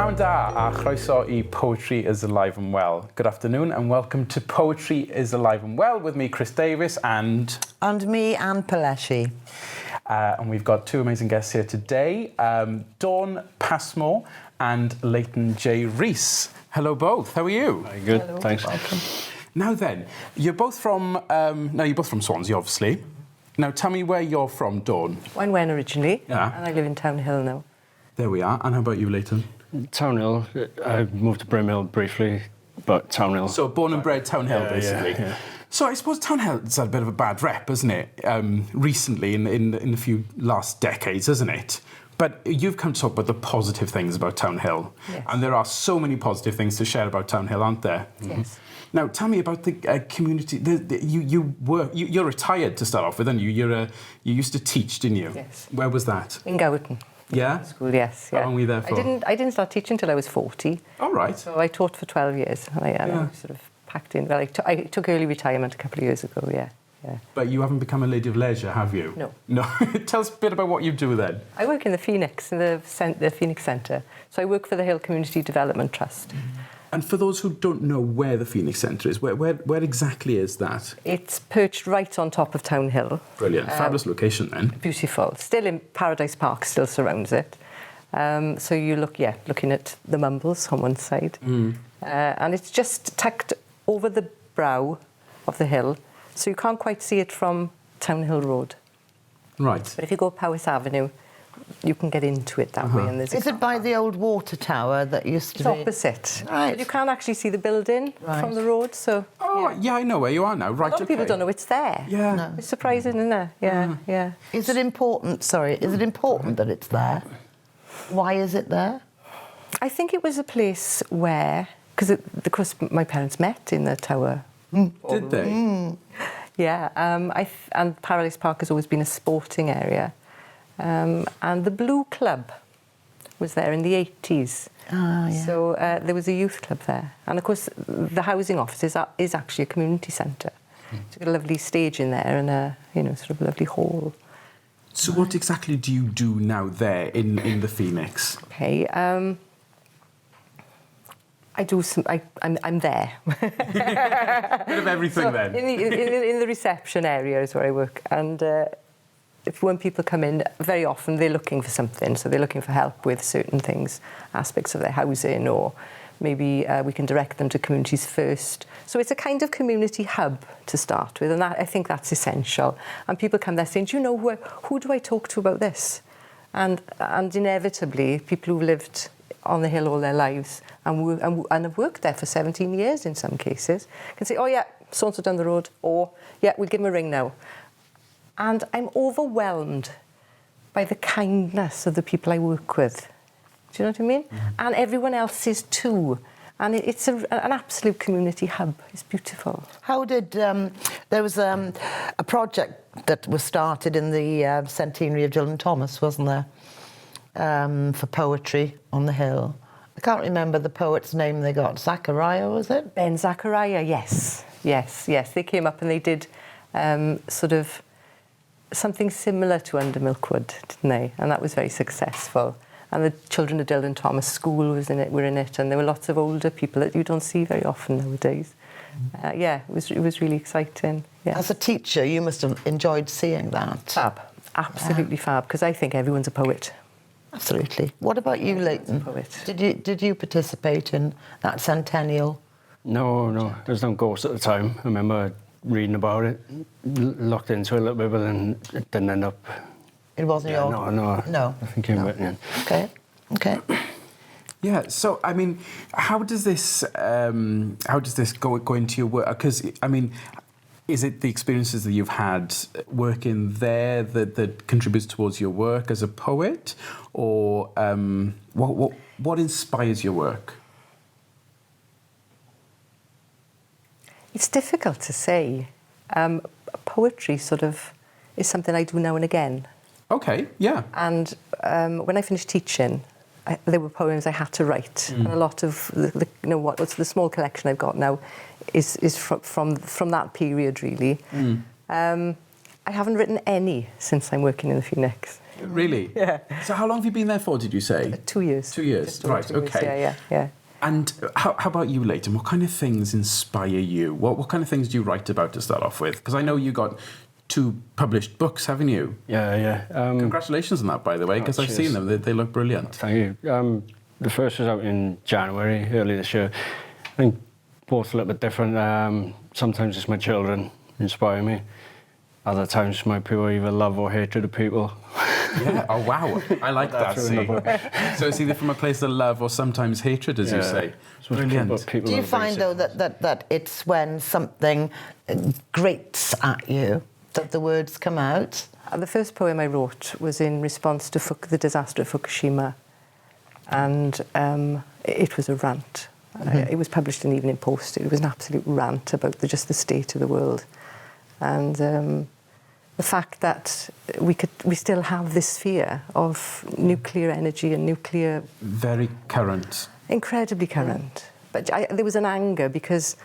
Pnawn da a chroeso I Poetry is Alive and Well. Good afternoon and welcome to Poetry is Alive and Well with me, Chris Davies, and... And me, Anne Pelleschi. And we've got two amazing guests here today, Dawn Passmore and Leighton J. Rees. Hello both, how are you? Very good, Hello. thanks. Welcome. Now then, you're both from Swansea, obviously. Now tell me where you're from, Dawn. I'm Wen originally, Yeah. and I live in Town Hill now. There we are. And how about you, Leighton? Town Hill, I moved to Brimhill briefly, but Town Hill. So born and bred Town Hill, Yeah, basically. yeah. So I suppose Town Hill's had a bit of a bad rep, hasn't it? Recently, in the few last decades, hasn't it? But you've come to talk about the positive things about Town Hill. Yes. And there are so many positive things to share about Town Hill, aren't there? Yes. Now, tell me about the community. You're retired to start off with, aren't you? You used to teach, didn't you? Yes. Where was that? In Gowerton Yeah? School, yes. Yeah. How long were you there for? I didn't start teaching until I was 40. All right. So I taught for 12 years. And I sort of packed in. Well, I took early retirement a couple of years ago, yeah. But you haven't become a lady of leisure, have you? No. No. Tell us a bit about what you do then. I work in the Phoenix, in the Phoenix Centre. So I work for the Hill Community Development Trust. And for those who don't know where the Phoenix Centre is, where exactly is that? It's perched right on top of Town Hill. Brilliant. Fabulous location then. Beautiful. Still in Paradise Park, still surrounds it. So you looking at the Mumbles on one side. And it's just tucked over the brow of the hill, so you can't quite see it from Town Hill Road. Right. But if you go up Powys Avenue, you can get into it that way. And there's Is it by the old water tower that used to it's be? opposite. Right. But you can't actually see the building from the road, so... Oh, yeah, I know where you are now. Right, A lot of people don't know it's there. Yeah. No. It's surprising, isn't it? Yeah. Is it important that it's there? Why is it there? I think it was a place where... Because, of course, my parents met in the tower. Did they? Yeah, and Paradise Park has always been a sporting area. And the Blue Club was there in the 80s. Ah, yeah. So there was a youth club there. And, of course, the housing office is actually a community centre. It's got a lovely stage in there and a, sort of lovely hall. So what exactly do you do now there in the Phoenix? Okay, I do some... I'm there. Bit of everything then. In the reception area is where I work. And when people come in, very often they're looking for something. So they're looking for help with certain things, aspects of their housing, or maybe we can direct them to Communities First. So it's a kind of community hub to start with, and I think that's essential. And people come there saying, do you know, who do I talk to about this? And inevitably, people who've lived on the hill all their lives and have worked there for 17 years in some cases can say, oh yeah, so-and-so down the road, or yeah, we'll give them a ring now. And I'm overwhelmed by the kindness of the people I work with. Do you know what I mean? And everyone else is too. And it's an absolute community hub. It's beautiful. How did... there was a project that was started in the centenary of Dylan Thomas, wasn't there? For poetry on the hill. I can't remember the poet's name they got. Zachariah, was it? Ben Zachariah, yes. They came up and they did sort of something similar to Under Milkwood, didn't they? And that was very successful. And the children of Dylan Thomas School were in it, and there were lots of older people that you don't see very often nowadays. It was really exciting. Yeah. As a teacher, you must have enjoyed seeing that. Fab, absolutely fab, because I think everyone's a poet. Absolutely. What about you, Leighton? Poet. Did you participate in that centennial? No, there was no ghost at the time. I remember reading about it, looked into it a little bit, but then it didn't end up... It wasn't your... No. I think came with it. Okay. Yeah. So I mean, how does this go into your work? Because I mean, is it the experiences that you've had working there that contributes towards your work as a poet, or what inspires your work? It's difficult to say. Poetry sort of is something I do now and again. Okay, yeah. And when I finished teaching, there were poems I had to write, and a lot of what's the small collection I've got now is from that period really. I haven't written any since I'm working in the Phoenix. Really? Yeah. So how long have you been there for, did you say? 2 years. 2 years, Just over right, 2 years, okay. Yeah. And how about you, Leighton? What kind of things inspire you? What kind of things do you write about to start off with? Because I know you got 2 published books, haven't you? Yeah. Congratulations on that, by the way, because I've seen them. They look brilliant. Thank you. The first was out in January, early this year. I think both a little bit different. Sometimes it's my children inspire me. Other times my pure either love or hatred of people. Yeah. Oh, wow. I like that. Through in the See? book. So it's either from a place of love or sometimes hatred, as you say. So Brilliant. people Do you are find, though, that it's when something grates at you that the words come out? The first poem I wrote was in response to the disaster of Fukushima, and it was a rant. It was published in Evening Post. It was an absolute rant about just the state of the world, and the fact that we still have this fear of nuclear energy and nuclear... Very current. Incredibly current. But there was an anger because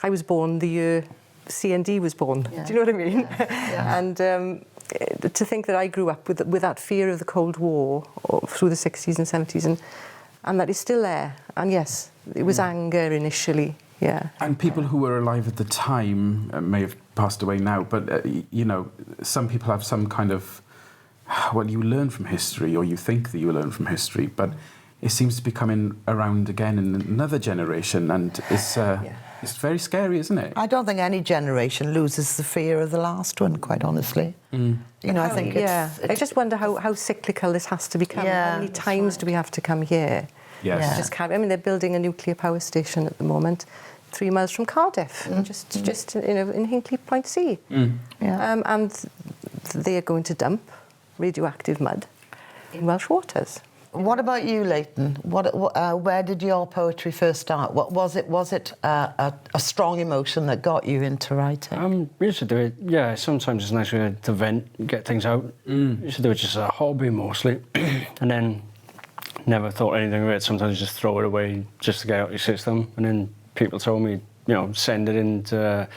I was born the year C&D was born. Yeah. Do you know what I mean? Yeah. And to think that I grew up with that fear of the Cold War through the 60s and 70s and that is still there. And yes, it was anger initially, yeah. And people who were alive at the time may have passed away now, but, you know, some people have some kind of... Well, you learn from history, or you think that you learn from history, but it seems to be coming around again in another generation, and it's very scary, isn't it? I don't think any generation loses the fear of the last one, quite honestly. You know, I think I just wonder how cyclical this has to become. Yeah, How many times do we have to come here? Yes. Yeah. Just can't, I mean, they're building a nuclear power station at the moment, 3 miles from Cardiff, just you know, in Hinkley Point C. Yeah. And they are going to dump radioactive mud in Welsh waters. What about you, Leighton? Where did your poetry first start? What was it? Was it a strong emotion that got you into writing? We used to do it, yeah, sometimes it's nice to vent, get things out. Used to do it just as a hobby mostly. And then never thought anything of it. Sometimes you just throw it away just to get out your system. And then people told me, you know, send it into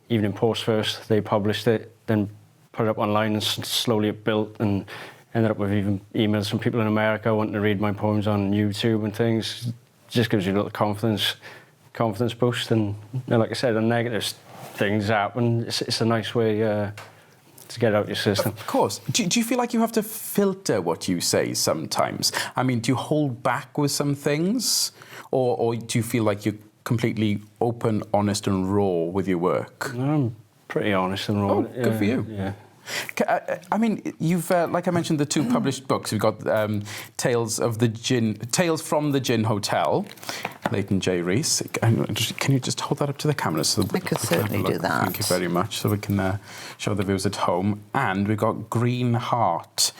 Evening Post first. They published it, then put it up online, and slowly it built, and ended up with even emails from people in America wanting to read my poems on YouTube and things. Just gives you a little confidence boost. And you know, like I said, the negative things happen. It's a nice way to get out your system. Of course. Do you feel like you have to filter what you say sometimes? I mean, do you hold back with some things? Or do you feel like you're completely open, honest and raw with your work? I'm pretty honest and raw. Oh, good for you. Yeah. I mean, you've, like I mentioned, the 2 published books. You've got Tales from the Gin Hotel, Leighton J. Rees. Can you just hold that up to the camera? So I could certainly do that. Thank you very much. So we can show the viewers at home. And we've got Green Heart.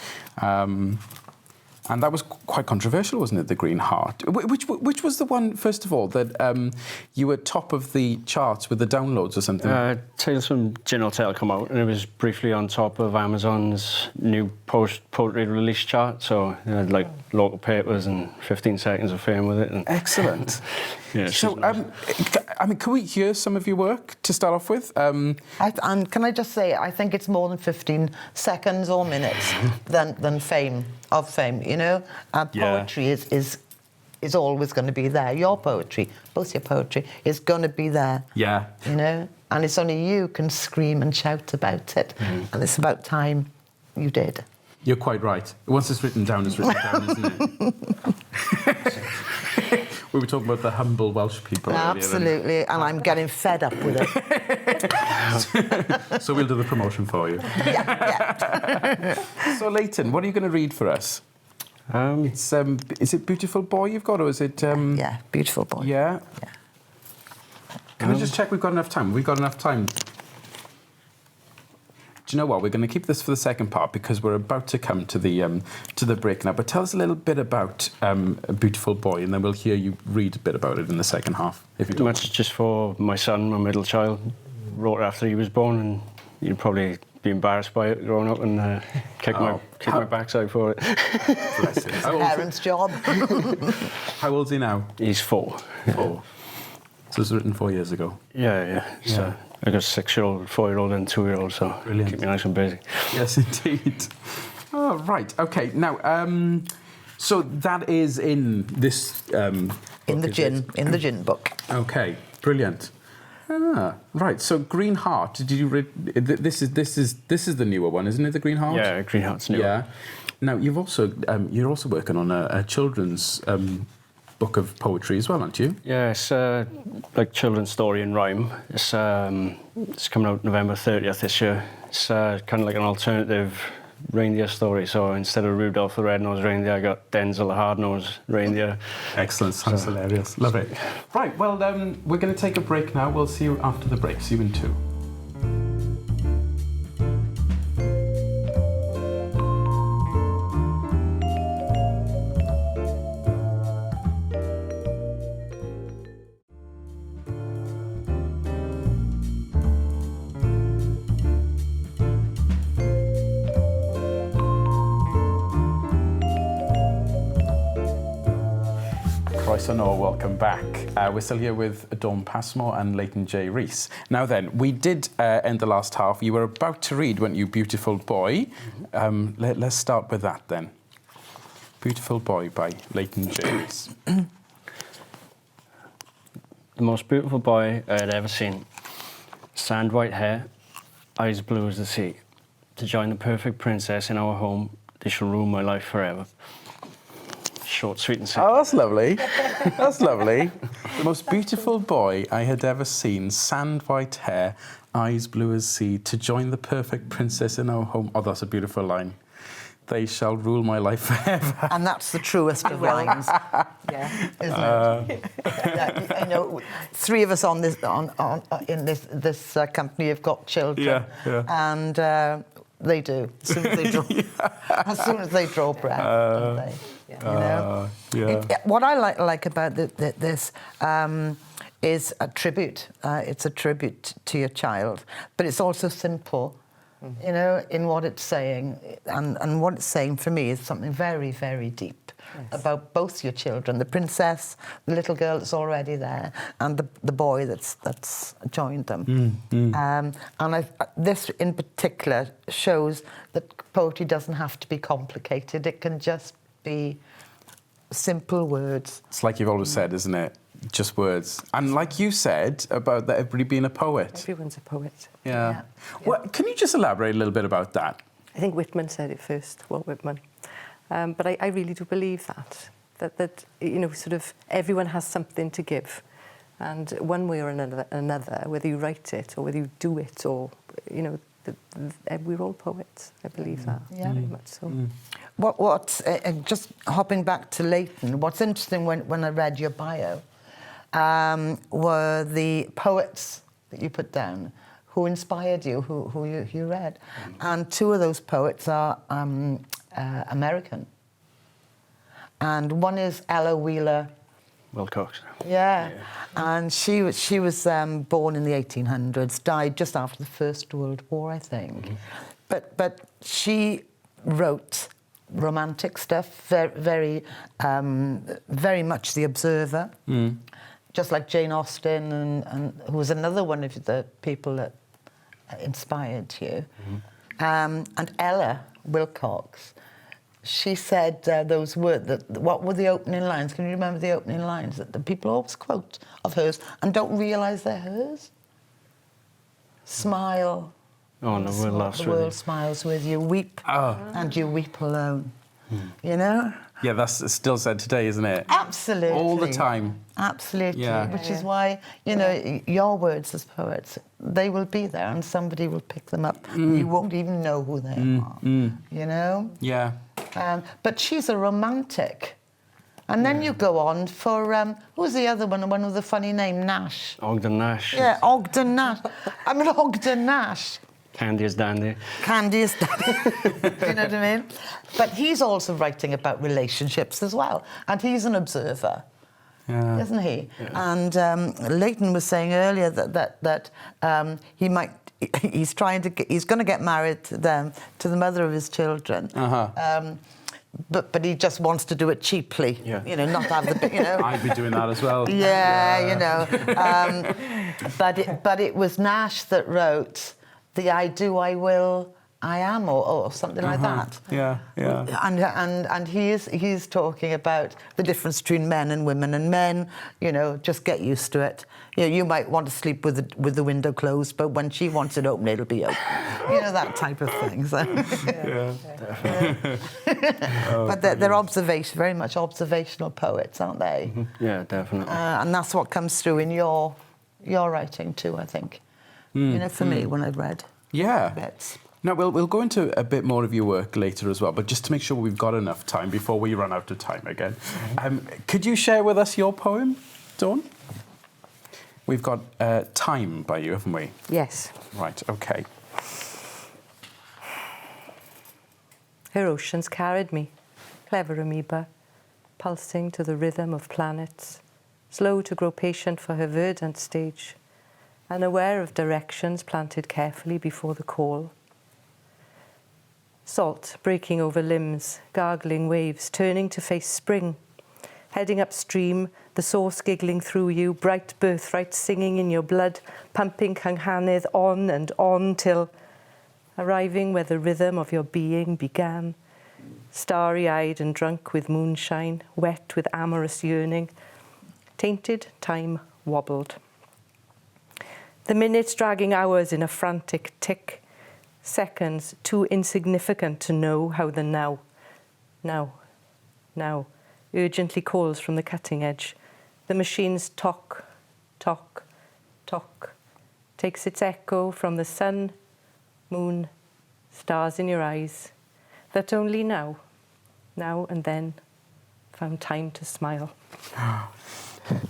And that was quite controversial, wasn't it, the Green Heart? Which was the one, first of all, that you were top of the charts with the downloads or something? Tales from Gin Hotel come out, and it was briefly on top of Amazon's new poetry release chart. So it had like local papers and 15 seconds of fame with it. And Excellent. yeah, So, I mean, can we hear some of your work to start off with? And can I just say, I think it's more than 15 seconds or minutes than fame. You know, poetry is always going to be there. Your poetry, both your poetry, is going to be there. Yeah. You know, and it's only you can scream and shout about it, and it's about time you did. You're quite right. Once it's written down, it's written down, isn't it? We were talking about the humble Welsh people earlier. Absolutely, and I'm getting fed up with it. So we'll do the promotion for you. Yeah. So, Leighton, what are you going to read for us? Is it Beautiful Boy you've got, or is it... Yeah, Beautiful Boy. Yeah? Yeah. Can I just check we've got enough time? We've got enough time. Do you know what? We're going to keep this for the second part because we're about to come to the break now. But tell us a little bit about A Beautiful Boy, and then we'll hear you read a bit about it in the second half, if you don't mind. Much just for my son, my middle child. Wrote it after he was born, and you'd probably be embarrassed by it growing up and kick my backside for it. Bless him. Parents' job. How old's he now? He's 4. 4. So it was written 4 years ago. Yeah. So I got a 6-year-old, 4-year-old and 2-year-old, so Brilliant. keep me nice and busy. Yes, indeed. Oh, right. Okay. Now, so that is in this In book, in the gin book. Okay, brilliant. Ah, right. So Green Heart. Did you read? This is the newer one, isn't it? The Green Heart. Yeah, Green Heart's new. Yeah. Now you're also working on a children's book of poetry as well, aren't you? Yeah, it's like children's story in rhyme. It's coming out November 30th this year. It's kind of like an alternative reindeer story. So instead of Rudolph the Red-Nosed Reindeer, I got Denzel the Hard-Nosed Reindeer. Excellent. Sounds hilarious. Love it. Right. Well, we're going to take a break now. We'll see you after the break. See you in 2. Croeso, welcome back. We're still here with Dawn Passmore and Leighton J. Rees. Now then, we did end the last half. You were about to read, weren't you, Beautiful Boy? Let's start with that then. Beautiful Boy by Leighton J. Rees. The most beautiful boy I had ever seen. Sand white hair, eyes blue as the sea. To join the perfect princess in our home, they shall rule my life forever. Short, sweet and simple. Oh, that's lovely. That's lovely. The most beautiful boy I had ever seen, sand white hair, eyes blue as sea, to join the perfect princess in our home. Oh, that's a beautiful line. They shall rule my life forever. And that's the truest of lines. Yeah. Isn't it? You know, 3 of us on this in this company have got children. Yeah. And they do. As soon as they draw, as soon as they draw breath, don't they? Yeah. You know? What I like about this is a tribute. It's a tribute to your child, but it's also simple, you know, in what it's saying. And what it's saying for me is something very, very deep about both your children, the princess, the little girl that's already there, and the boy that's joined them. And this in particular shows that poetry doesn't have to be complicated. It can just be simple words. It's like you've always said, isn't it? Just words. And like you said about that everybody being a poet. Everyone's a poet. Yeah. Well, can you just elaborate a little bit about that? I think Whitman said it first, Walt Whitman. But I really do believe that you know, sort of everyone has something to give. And one way or another, whether you write it or whether you do it or, you know, we're all poets. I believe that, very much so. Just hopping back to Leighton, what's interesting when I read your bio were the poets that you put down who inspired you, who you read. And 2 of those poets are American. And one is Ella Wheeler Wilcox. Yeah. And she was born in the 1800s, died just after the First World War, I think. But she wrote romantic stuff, very much The Observer, just like Jane Austen, and who was another one of the people that inspired you. And Ella Wilcox, she said those words, what were the opening lines? Can you remember the opening lines that the people always quote of hers and don't realise they're hers? Smile. Oh, no, the world smiles with you. Weep, and you weep alone. You know? Yeah, that's still said today, isn't it? Absolutely. All the time. Absolutely. Yeah. Which is why, you know, your words as poets, they will be there and somebody will pick them up. You won't even know who they are. You know? Yeah. But she's a romantic. And then you go on for, who's the other one with the funny name, Nash? Ogden Nash. Yeah, Ogden Nash. I mean, Ogden Nash. Candy is dandy. Candy is dandy. You know what I mean? But he's also writing about relationships as well. And he's an observer, isn't he? Yeah. And Leighton was saying earlier that he's going to get married to the mother of his children. But he just wants to do it cheaply, you know, not have the, you know. I'd be doing that as well. Yeah, you know. But it was Nash that wrote the I do, I will, I am, or something like that. Yeah, yeah. And he's talking about the difference between men and women, and men, just get used to it. You might want to sleep with the window closed, but when she wants it open, it'll be open. That type of thing. So. But they're very much observational poets, aren't they? Mm-hmm. Yeah, definitely. And that's what comes through in your writing too, I think. For me, when I've read bits. Now, we'll go into a bit more of your work later as well, but just to make sure we've got enough time before we run out of time again. Could you share with us your poem, Dawn? We've got Time by you, haven't we? Yes. Right, OK. Her oceans carried me, clever amoeba, pulsing to the rhythm of planets, slow to grow patient for her verdant stage, unaware of directions planted carefully before the call. Salt breaking over limbs, gargling waves, turning to face spring, heading upstream, the source giggling through you, bright birthright singing in your blood, pumping Cynghanedd on and on till, arriving where the rhythm of your being began, starry-eyed and drunk with moonshine, wet with amorous yearning, tainted time wobbled. The minutes dragging hours in a frantic tick, seconds too insignificant to know how the now, urgently calls from the cutting edge. The machine's tock, tock, tock, takes its echo from the sun, moon, stars in your eyes, that only now and then, found time to smile.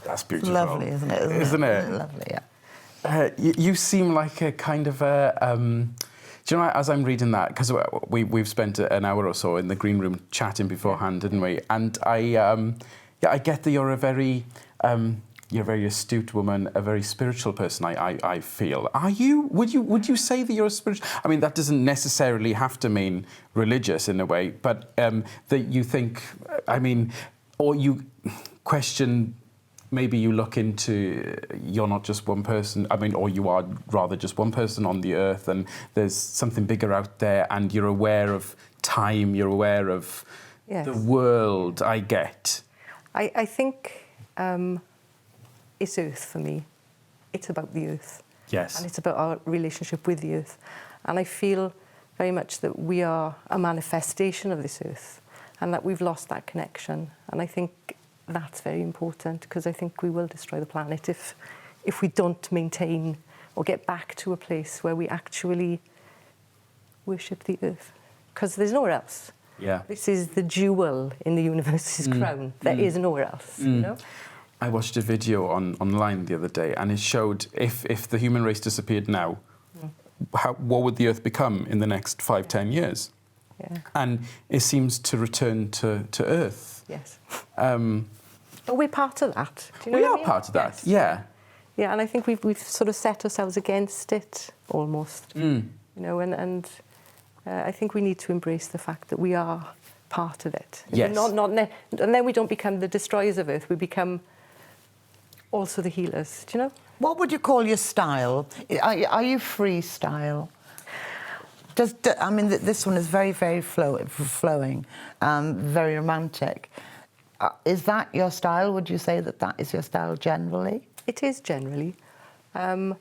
That's beautiful. Lovely, isn't it? Isn't it? Lovely, yeah. You seem like a kind of a... do you know, as I'm reading that, because we've spent an hour or so in the green room chatting beforehand, didn't we? And I get that you're a very astute woman, a very spiritual person. I feel. Are you? Would you say that you're a spiritual? I mean, that doesn't necessarily have to mean religious in a way, but that you think. I mean, or you question. Maybe you look into you're not just one person. I mean, or you are rather just one person on the earth, and there's something bigger out there, and you're aware of time. You're aware of the world. I get. I think it's earth for me. It's about the earth. Yes. And it's about our relationship with the earth. And I feel very much that we are a manifestation of this earth, and that we've lost that connection. And I think that's very important, because I think we will destroy the planet if we don't maintain or get back to a place where we actually worship the earth, because there's nowhere else. Yeah. This is the jewel in the universe's crown. There is nowhere else, you know? I watched a video online the other day, and it showed if the human race disappeared now, what would the earth become in the next 5-10 years? Yeah. And it seems to return to earth. Yes. But we're part of that. Do you know we what are I mean? part of that, yes. yeah. Yeah, and I think we've sort of set ourselves against it, almost. You know, and I think we need to embrace the fact that we are part of it. Yes. And then we don't become the destroyers of Earth, we become also the healers, do you know? What would you call your style? Are you freestyle? I mean, this one is very, very flowing, very romantic. Is that your style? Would you say that is your style generally? It is generally. I'm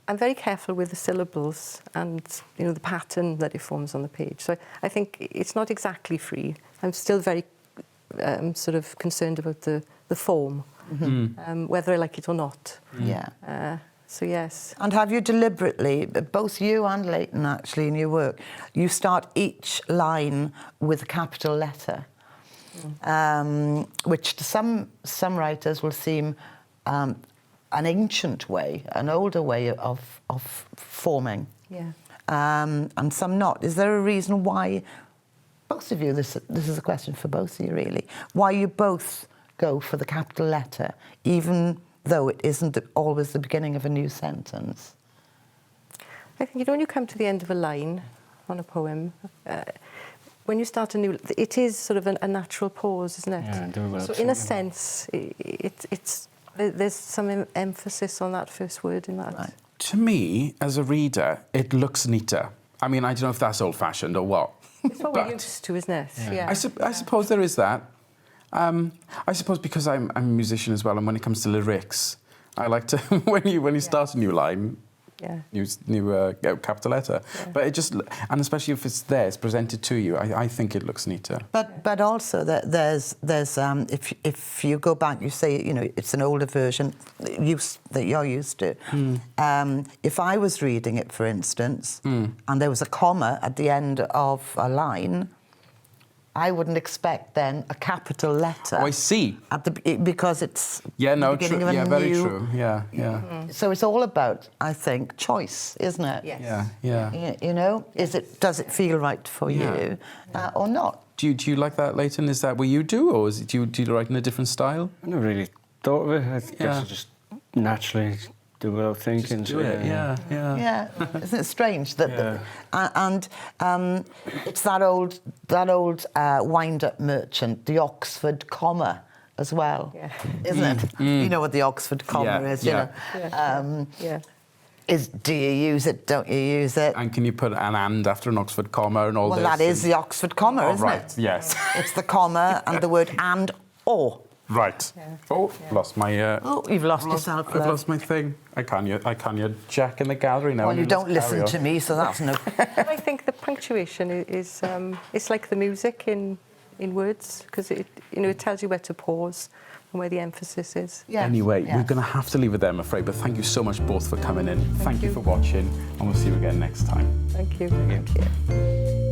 very careful with the syllables and, you know, the pattern that it forms on the page. So I think it's not exactly free. I'm still very sort of concerned about the form, whether I like it or not. Yeah. So yes. And have you deliberately, both you and Leighton actually in your work, you start each line with a capital letter, which to some writers will seem an ancient way, an older way of forming. Yeah. And some not. Is there a reason why both of you, this is a question for both of you really, why you both go for the capital letter, even though it isn't always the beginning of a new sentence? I think, you know, when you come to the end of a line on a poem, when you start a new... It is sort of a natural pause, isn't it? Yeah, so in a sense, there's some emphasis on that first word in that. Right. To me, as a reader, it looks neater. I mean, I don't know if that's old-fashioned or what. It's what But- we're used to, isn't it? Yeah. I suppose there is that. I suppose because I'm a musician as well, and when it comes to lyrics, I like to when you start a new line, Yeah. new capital letter. But it just, and especially if it's there, it's presented to you. I think it looks neater. But also there's if you go back, you say it's an older version that you're used to. If I was reading it, for instance, and there was a comma at the end of a line, I wouldn't expect then a capital letter. Oh, I see. Because it's Yeah, no, the beginning true. of a Yeah, very new. true. Yeah. So it's all about, I think, choice, isn't it? Yes. Yeah. Does it feel right for you or not? Do you like that, Leighton? Is that what you do, or do you write in a different style? I never really thought of it. I guess I just naturally do without thinking. Just do it. Yeah. Yeah, isn't it strange that? And it's that old wind-up merchant, the Oxford comma, as well, isn't it? You know what the Oxford comma is, you know. Yeah. Do you use it? Don't you use it? And can you put an "and" after an Oxford comma and all Well, this? that is the Oxford comma, isn't right. it? Yes. It's the comma and the word "and" or. Right. Oh, lost my. Oh, you've lost yourself. I've lost my thing. I can't hear Jack in the gallery now. Well, you don't listen to me, so that's no. I think the punctuation is it's like the music in words, because it tells you where to pause and where the emphasis is. Yeah. Anyway, Yeah. we're going to have to leave it there, I'm afraid. But thank you so much both for coming in. Thank you for watching, and we'll see you again next time. Thank you. Thank you.